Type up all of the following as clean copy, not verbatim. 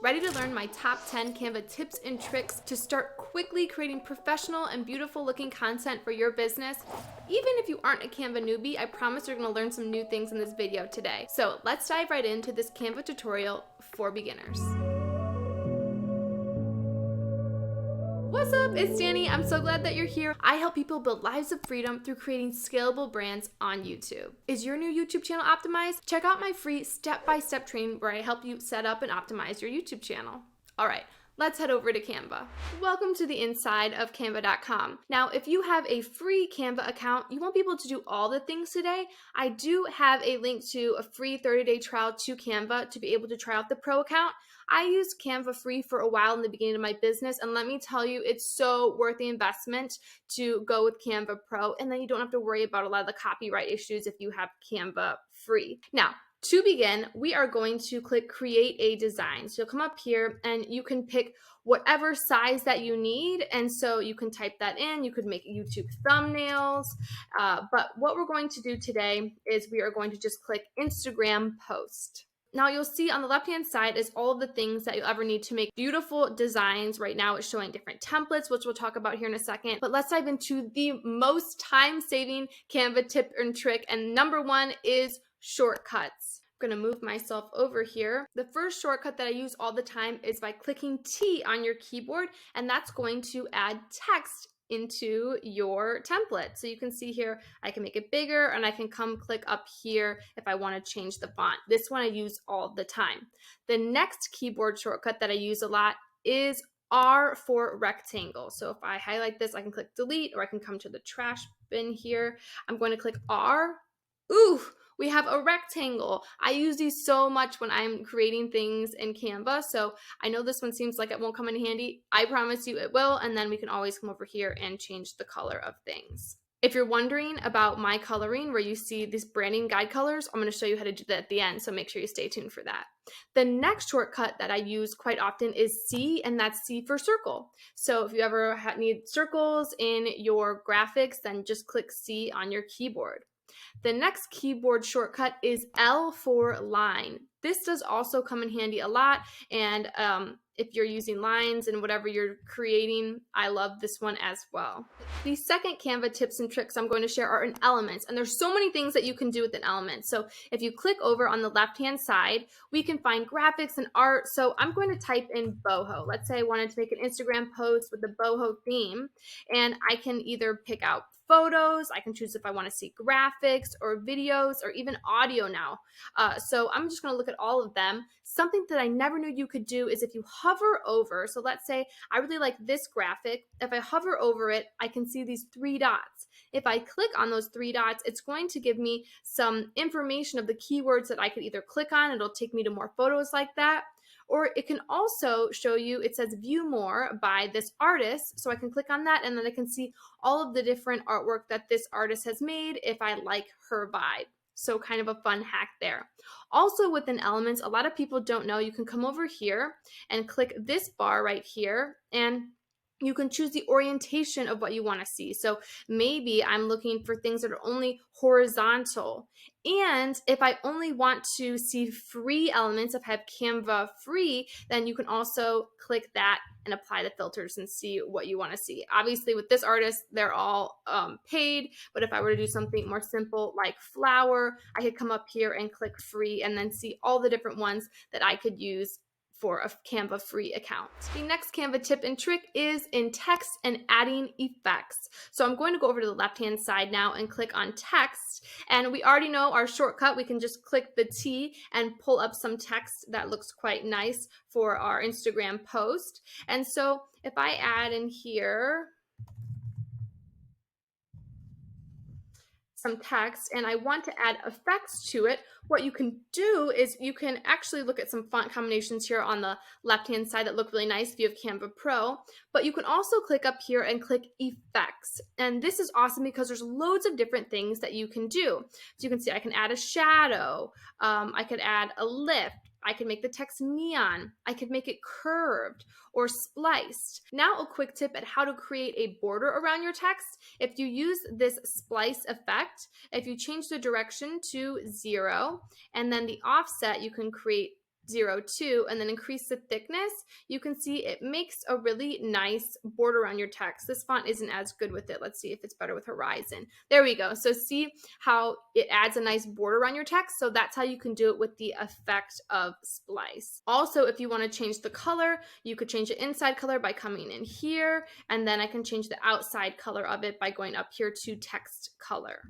Ready to learn my top 10 Canva tips and tricks to start quickly creating professional and beautiful looking content for your business? Even if you aren't a Canva newbie, I promise you're going to learn some new things in this video today. So let's dive right into this Canva tutorial for beginners. What's up? It's Danie. I'm so glad that you're here. I help people build lives of freedom through creating scalable brands on YouTube. Is your new YouTube channel optimized? Check out my free step-by-step training where I help you set up and optimize your YouTube channel. All right, let's head over to Canva. Welcome to the inside of Canva.com. Now, if you have a free Canva account, you won't be able to do all the things today. I do have a link to a free 30-day trial to Canva to be able to try out the pro account. I used Canva free for a while in the beginning of my business, and let me tell you, it's so worth the investment to go with Canva Pro, and then you don't have to worry about a lot of the copyright issues if you have Canva free. Now, to begin, we are going to click Create a Design. So you'll come up here and you can pick whatever size that you need, and so you can type that in. You could make YouTube thumbnails, but what we're going to do today is we are going to just click Instagram Post. Now you'll see on the left-hand side is all of the things that you'll ever need to make beautiful designs. Right now it's showing different templates, which we'll talk about here in a second. But let's dive into the most time-saving Canva tip and trick. And number one is shortcuts. I'm gonna move myself over here. The first shortcut that I use all the time is by clicking T on your keyboard, and that's going to add text into your template. So you can see here, I can make it bigger and I can come click up here if I want to change the font. This one I use all the time. The next keyboard shortcut that I use a lot is R for rectangle. So if I highlight this, I can click delete, or I can come to the trash bin here. I'm going to click R. Ooh, we have a rectangle. I use these so much when I'm creating things in Canva, so I know this one seems like it won't come in handy. I promise you it will, and then we can always come over here and change the color of things. If you're wondering about my coloring, where you see these branding guide colors, I'm going to show you how to do that at the end, so make sure you stay tuned for that. The next shortcut that I use quite often is C, and that's C for circle. So if you ever need circles in your graphics, then just click C on your keyboard. The next keyboard shortcut is L for line. This does also come in handy a lot, and if you're using lines and whatever you're creating, I love this one as well. The second Canva tips and tricks I'm going to share are in elements, and there's so many things that you can do with an element. So if you click over on the left-hand side, we can find graphics and art. So I'm going to type in boho. Let's say I wanted to make an Instagram post with the boho theme, and I can either pick out photos, I can choose if I want to see graphics or videos or even audio now. So I'm just going to look at all of them. Something that I never knew you could do is if you hover over, so let's say I really like this graphic. If I hover over it, I can see these three dots. If I click on those three dots, it's going to give me some information of the keywords that I could either click on. It'll take me to more photos like that. Or it can also show you, it says view more by this artist. So I can click on that and then I can see all of the different artwork that this artist has made if I like her vibe. So kind of a fun hack there. Also within Elements, a lot of people don't know, you can come over here and click this bar right here, and you can choose the orientation of what you want to see. So maybe I'm looking for things that are only horizontal. And if I only want to see free elements, if I have Canva free, then you can also click that and apply the filters and see what you want to see. Obviously with this artist, they're all paid, but if I were to do something more simple like flower, I could come up here and click free and then see all the different ones that I could use for a Canva free account. The next Canva tip and trick is in text and adding effects. So I'm going to go over to the left-hand side now and click on text. And we already know our shortcut. We can just click the T and pull up some text that looks quite nice for our Instagram post. And so if I add in here some text and I want to add effects to it, what you can do is you can actually look at some font combinations here on the left-hand side that look really nice if you have Canva Pro, but you can also click up here and click effects. And this is awesome because there's loads of different things that you can do. So you can see I can add a shadow, I could add a lift, I could make the text neon, I could make it curved or spliced. Now a quick tip at how to create a border around your text. If you use this splice effect, if you change the direction to 0 and then the offset, you can create 0.02 and then increase the thickness, you can see it makes a really nice border on your text. This font isn't as good with it. Let's see if it's better with Horizon. There we go. So see how it adds a nice border on your text? So that's how you can do it with the effect of splice. Also, if you want to change the color, you could change the inside color by coming in here, and then I can change the outside color of it by going up here to text color.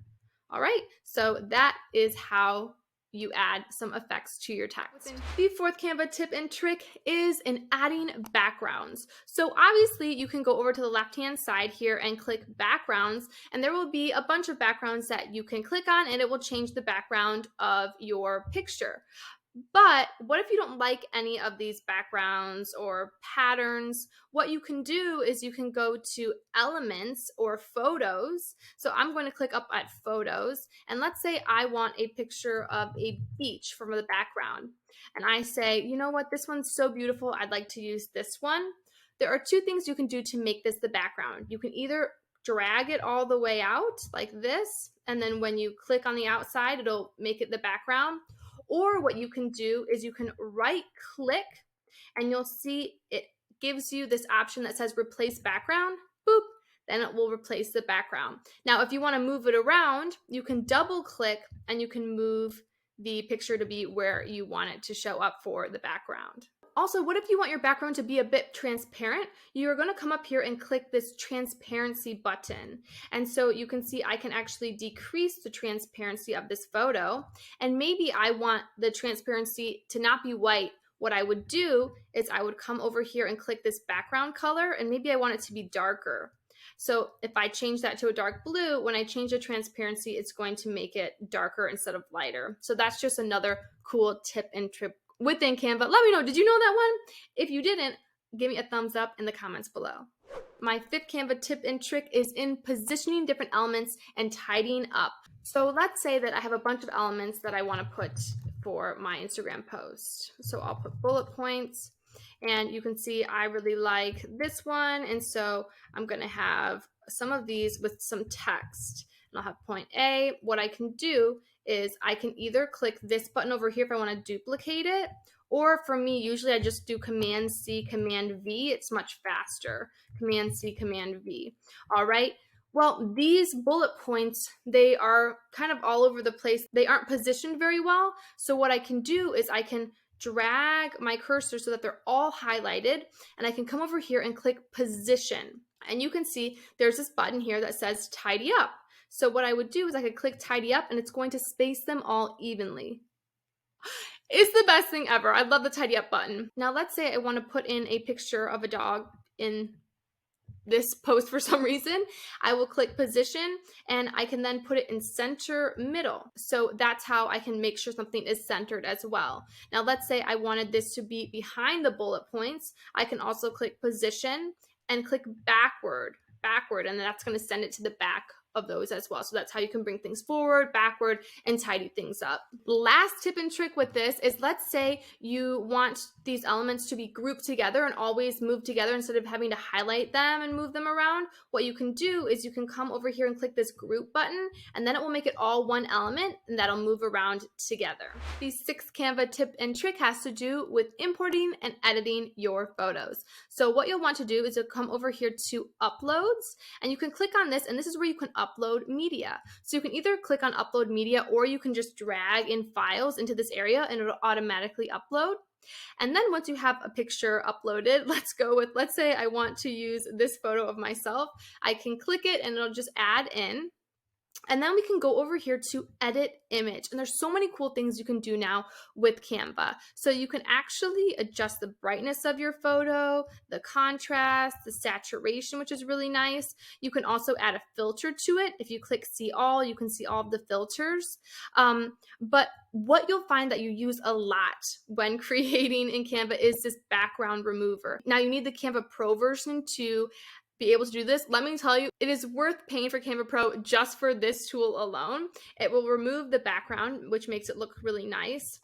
All right, so that is how you add some effects to your text. The fourth Canva tip and trick is in adding backgrounds. So obviously you can go over to the left-hand side here and click backgrounds, and there will be a bunch of backgrounds that you can click on, and it will change the background of your picture. But what if you don't like any of these backgrounds or patterns? What you can do is you can go to elements or photos. So I'm going to click up at photos, and let's say I want a picture of a beach from the background. And I say, you know what, this one's so beautiful, I'd like to use this one. There are two things you can do to make this the background. You can either drag it all the way out like this, and then when you click on the outside, it'll make it the background. Or what you can do is you can right click and you'll see it gives you this option that says replace background. Boop, then it will replace the background. Now, if you want to move it around, you can double click and you can move the picture to be where you want it to show up for the background. Also, what if you want your background to be a bit transparent? You're going to come up here and click this transparency button. And so you can see I can actually decrease the transparency of this photo. And maybe I want the transparency to not be white. What I would do is I would come over here and click this background color, and maybe I want it to be darker. So if I change that to a dark blue, when I change the transparency, it's going to make it darker instead of lighter. So that's just another cool tip and trick within Canva. Let me know, did you know that one? If you didn't, give me a thumbs up in the comments below. My fifth Canva tip and trick is in positioning different elements and tidying up. So let's say that I have a bunch of elements that I want to put for my Instagram post. So I'll put bullet points, and you can see I really like this one, and so I'm going to have some of these with some text. And I'll have point A. What I can do is I can either click this button over here if I want to duplicate it, or for me, usually I just do Command C, Command V. It's much faster. Command C, Command V. All right. Well, these bullet points, they are kind of all over the place. They aren't positioned very well. So what I can do is I can drag my cursor so that they're all highlighted, and I can come over here and click position. And you can see there's this button here that says tidy up. So what I would do is I could click tidy up, and it's going to space them all evenly. It's the best thing ever. I love the tidy up button. Now let's say I want to put in a picture of a dog in this post for some reason. I will click position, and I can then put it in center middle. So that's how I can make sure something is centered as well. Now let's say I wanted this to be behind the bullet points. I can also click position and click backward, and that's going to send it to the back of those as well. So that's how you can bring things forward, backward, and tidy things up. Last tip and trick with this is, let's say you want these elements to be grouped together and always move together instead of having to highlight them and move them around. What you can do is you can come over here and click this group button, and then it will make it all one element, and that'll move around together. The sixth Canva tip and trick has to do with importing and editing your photos. So what you'll want to do is you'll come over here to uploads, and you can click on this, and this is where you can upload media. So you can either click on upload media, or you can just drag in files into this area and it'll automatically upload. And then once you have a picture uploaded, let's say I want to use this photo of myself. I can click it and it'll just add in. And then we can go over here to edit image. And there's so many cool things you can do now with Canva. So you can actually adjust the brightness of your photo, the contrast, the saturation, which is really nice. You can also add a filter to it. If you click see all, you can see all of the filters. But what you'll find that you use a lot when creating in Canva is this background remover. Now you need the Canva Pro version to be able to do this. Let me tell you, it is worth paying for Canva Pro just for this tool alone. It will remove the background, which makes it look really nice.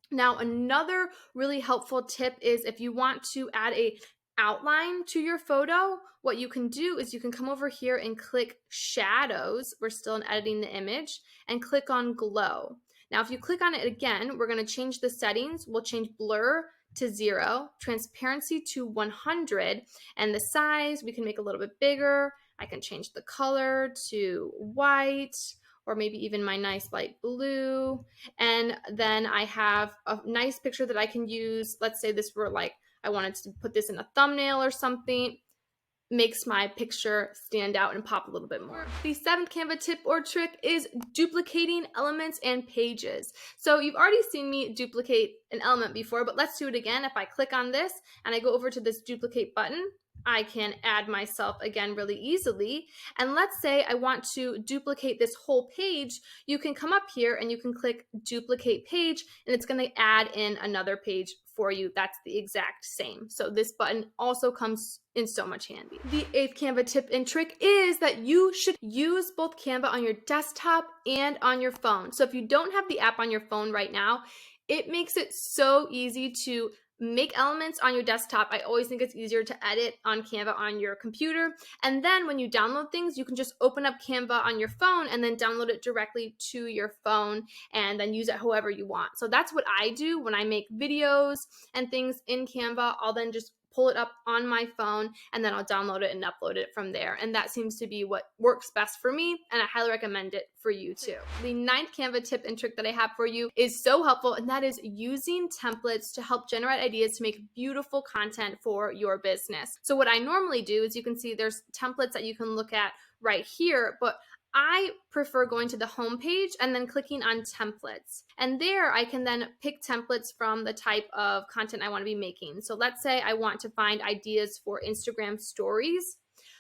Now, another really helpful tip is if you want to add a outline to your photo, what you can do is you can come over here and click shadows. We're still in editing the image, and click on glow. Now, if you click on it again, we're going to change the settings. We'll change blur to 0, transparency to 100, and the size we can make a little bit bigger. I can change the color to white, or maybe even my nice light blue. And then I have a nice picture that I can use. Let's say this were like, I wanted to put this in a thumbnail or something. Makes my picture stand out and pop a little bit more. The 7th Canva tip or trick is duplicating elements and pages. So you've already seen me duplicate an element before, but let's do it again. If I click on this and I go over to this duplicate button, I can add myself again really easily. And let's say I want to duplicate this whole page. You can come up here and you can click duplicate page, and it's going to add in another page for you that's the exact same. So this button also comes in so much handy. The 8th Canva tip and trick is that you should use both Canva on your desktop and on your phone. So if you don't have the app on your phone right now, it makes it so easy to make elements on your desktop. I always think it's easier to edit on Canva on your computer. And then when you download things, you can just open up Canva on your phone and then download it directly to your phone and then use it however you want. So that's what I do when I make videos and things in Canva. I'll then just pull it up on my phone and then I'll download it and upload it from there. And that seems to be what works best for me, and I highly recommend it for you too. The 9th Canva tip and trick that I have for you is so helpful, and that is using templates to help generate ideas to make beautiful content for your business. So what I normally do is, you can see there's templates that you can look at right here, but I prefer going to the home page and then clicking on templates. And there I can then pick templates from the type of content I want to be making. So let's say I want to find ideas for Instagram stories.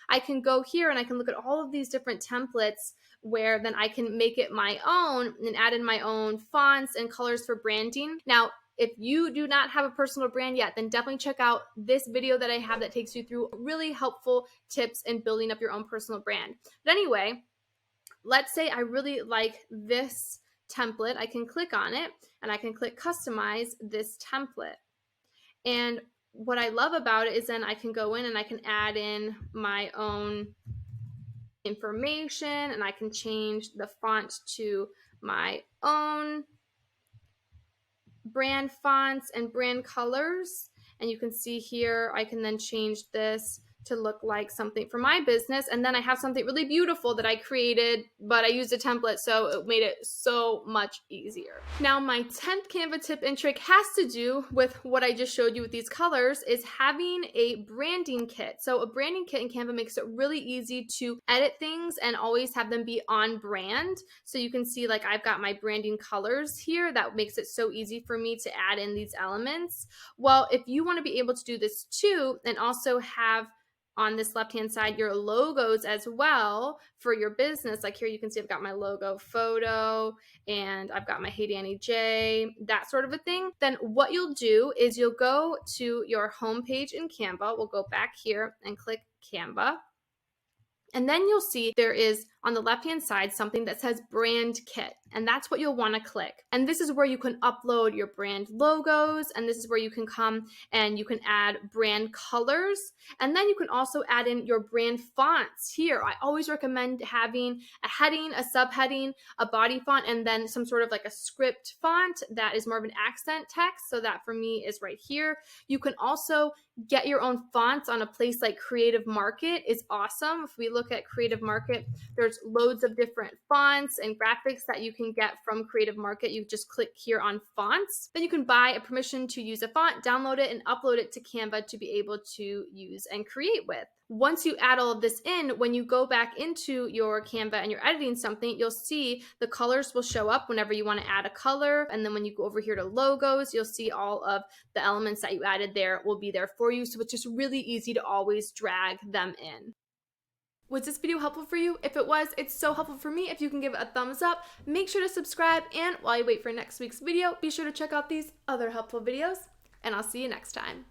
I can go here and I can look at all of these different templates where then I can make it my own and add in my own fonts and colors for branding. Now, if you do not have a personal brand yet, then definitely check out this video that I have that takes you through really helpful tips in building up your own personal brand. But anyway, let's say I really like this template. I can click on it and I can click customize this template. And what I love about it is then I can go in and I can add in my own information, and I can change the font to my own brand fonts and brand colors. And you can see here, I can then change this to look like something for my business. And then I have something really beautiful that I created, but I used a template, so it made it so much easier. Now, my 10th Canva tip and trick has to do with what I just showed you with these colors, is having a branding kit. So a branding kit in Canva makes it really easy to edit things and always have them be on brand. So you can see, like, I've got my branding colors here. That makes it so easy for me to add in these elements. Well, if you want to be able to do this too, and also have on this left-hand side your logos as well for your business, like here you can see I've got my logo photo and I've got my Hey Danie J, that sort of a thing, then what you'll do is you'll go to your home page in Canva. We'll go back here and click Canva. And then you'll see there is on the left-hand side something that says Brand Kit, and that's what you'll want to click. And this is where you can upload your brand logos, and this is where you can come and you can add brand colors, and then you can also add in your brand fonts here. I always recommend having a heading, a subheading, a body font, and then some sort of like a script font that is more of an accent text. So that for me is right here. You can also get your own fonts on a place like Creative Market is awesome. If we look at Creative Market, there's loads of different fonts and graphics that you can get from Creative Market. You just click here on fonts. Then you can buy a permission to use a font, download it, and upload it to Canva to be able to use and create with. Once you add all of this in, when you go back into your Canva and you're editing something, you'll see the colors will show up whenever you want to add a color. And then when you go over here to logos, you'll see all of the elements that you added there will be there for you. So it's just really easy to always drag them in. Was this video helpful for you? If it was, it's so helpful for me if you can give it a thumbs up. Make sure to subscribe, and while you wait for next week's video, be sure to check out these other helpful videos, and I'll see you next time.